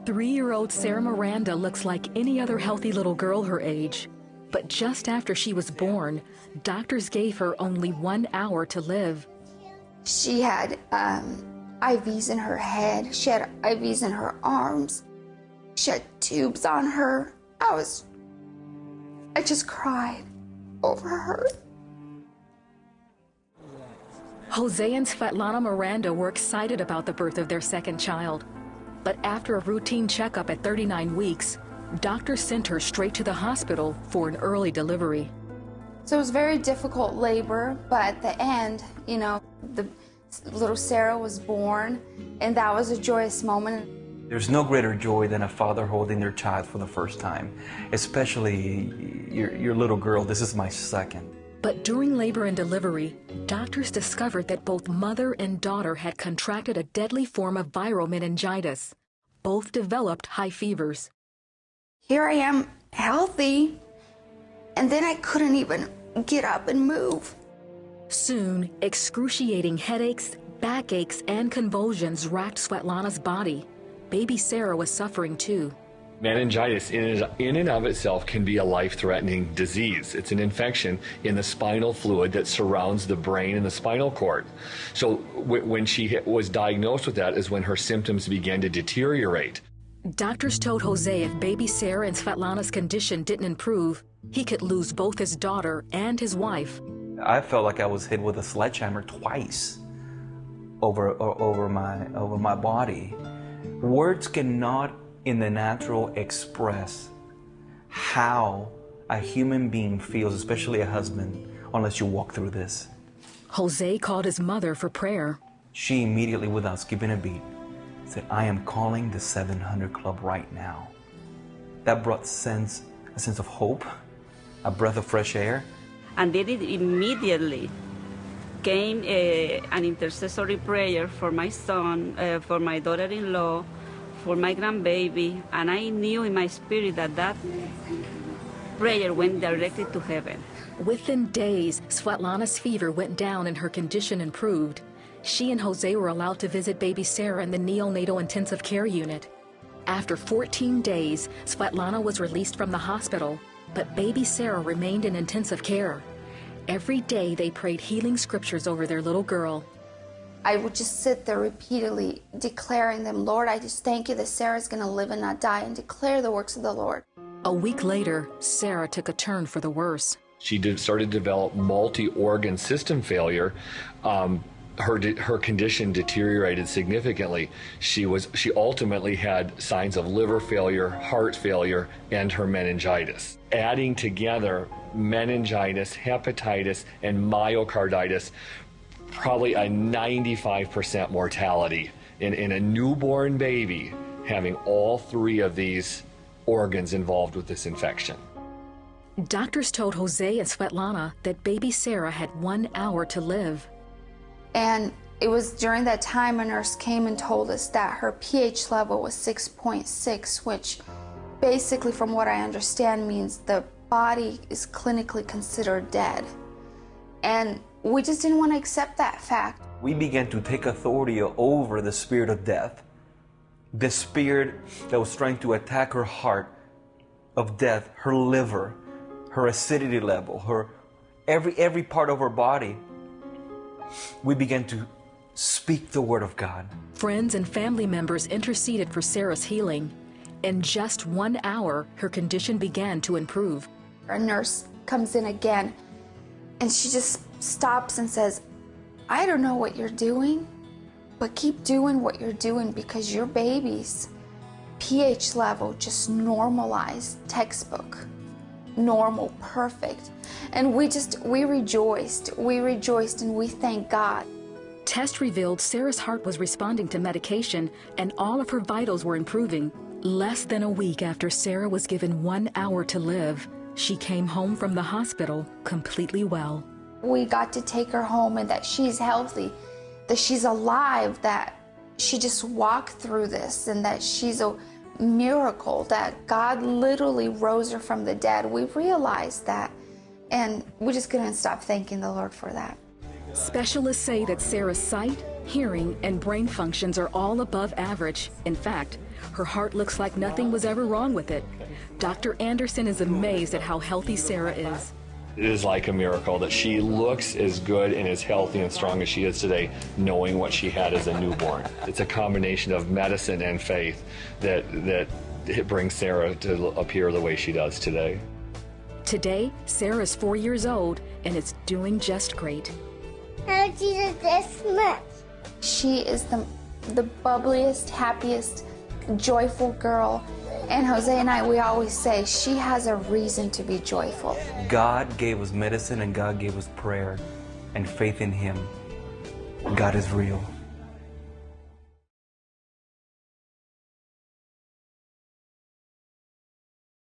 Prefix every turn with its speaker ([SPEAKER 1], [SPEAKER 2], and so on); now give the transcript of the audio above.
[SPEAKER 1] 3-year-old Sarah Miranda looks like any other healthy little girl her age. But just after she was born, doctors gave her only 1 hour to live.
[SPEAKER 2] She had IVs in her head. She had IVs in her arms. She had tubes on her. I just cried over her.
[SPEAKER 1] Jose and Svetlana Miranda were excited about the birth of their second child. But after a routine checkup at 39 weeks, doctors sent her straight to the hospital for an early delivery.
[SPEAKER 2] So it was very difficult labor, but at the end, you know, the little Sarah was born, and that was a joyous moment.
[SPEAKER 3] There's no greater joy than a father holding their child for the first time, especially your little girl. This is my second.
[SPEAKER 1] But during labor and delivery, doctors discovered that both mother and daughter had contracted a deadly form of viral meningitis. Both developed high fevers.
[SPEAKER 2] Here I am, healthy, and then I couldn't even get up and move.
[SPEAKER 1] Soon, excruciating headaches, backaches, and convulsions racked Svetlana's body. Baby Sarah was suffering too.
[SPEAKER 4] Meningitis in and of itself can be a life-threatening disease. It's an infection in the spinal fluid that surrounds the brain and the spinal cord. So when she was diagnosed with that is when her symptoms began to deteriorate.
[SPEAKER 1] Doctors told Jose if baby Sarah and Svetlana's condition didn't improve, he could lose both his daughter and his wife.
[SPEAKER 3] I felt like I was hit with a sledgehammer twice over my body. Words cannot in the natural express how a human being feels, especially a husband, unless you walk through this.
[SPEAKER 1] Jose called his mother for prayer.
[SPEAKER 3] She immediately, without skipping a beat, said, "I am calling the 700 Club right now." That brought a sense of hope, a breath of fresh air.
[SPEAKER 5] And then it immediately came an intercessory prayer for my son, for my daughter-in-law, for my grandbaby, and I knew in my spirit that that prayer went directly to heaven.
[SPEAKER 1] Within days, Svetlana's fever went down and her condition improved. She and Jose were allowed to visit baby Sarah in the neonatal intensive care unit. After 14 days, Svetlana was released from the hospital, but baby Sarah remained in intensive care. Every day they prayed healing scriptures over their little girl.
[SPEAKER 2] I would just sit there repeatedly declaring them, "Lord, I just thank you that Sarah's going to live and not die, and declare the works of the Lord."
[SPEAKER 1] A week later, Sarah took a turn for the worse.
[SPEAKER 4] She started to develop multi-organ system failure. Her condition deteriorated significantly. She ultimately had signs of liver failure, heart failure, and her meningitis. Adding together meningitis, hepatitis, and myocarditis, probably a 95% mortality in a newborn baby having all three of these organs involved with this infection.
[SPEAKER 1] Doctors told Jose and Svetlana that baby Sarah had 1 hour to live.
[SPEAKER 2] And it was during that time a nurse came and told us that her pH level was 6.6, which basically, from what I understand, means the body is clinically considered dead. And we just didn't want to accept that fact.
[SPEAKER 3] We began to take authority over the spirit of death, the spirit that was trying to attack her heart of death, her liver, her acidity level, her every part of her body. We began to speak the word of God.
[SPEAKER 1] Friends and family members interceded for Sarah's healing. In just 1 hour, her condition began to improve.
[SPEAKER 2] A nurse comes in again, and she just stops and says, "I don't know what you're doing, but keep doing what you're doing, because your baby's pH level just normalized, textbook, normal, perfect." And we rejoiced and we thank God.
[SPEAKER 1] Tests revealed Sarah's heart was responding to medication and all of her vitals were improving. Less than a week after Sarah was given 1 hour to live, she came home from the hospital completely well.
[SPEAKER 2] We got to take her home, and that she's healthy, that she's alive, that she just walked through this, and that she's a miracle, that God literally rose her from the dead. We realized that, and we just couldn't stop thanking the Lord for that.
[SPEAKER 1] Specialists say that Sarah's sight, Hearing and brain functions are all above average. In fact, her heart looks like nothing was ever wrong with it. Dr. Anderson is amazed at how healthy Sarah is.
[SPEAKER 4] It is like a miracle that she looks as good and as healthy and strong as she is today, knowing what she had as a newborn. It's a combination of medicine and faith that it brings Sarah to appear the way she does today.
[SPEAKER 1] Today, Sarah is 4 years old and is doing just great.
[SPEAKER 6] How Jesus this much?
[SPEAKER 2] She is the bubbliest, happiest, joyful girl. And Jose and I, we always say she has a reason to be joyful.
[SPEAKER 3] God gave us medicine and God gave us prayer and faith in Him. God is real.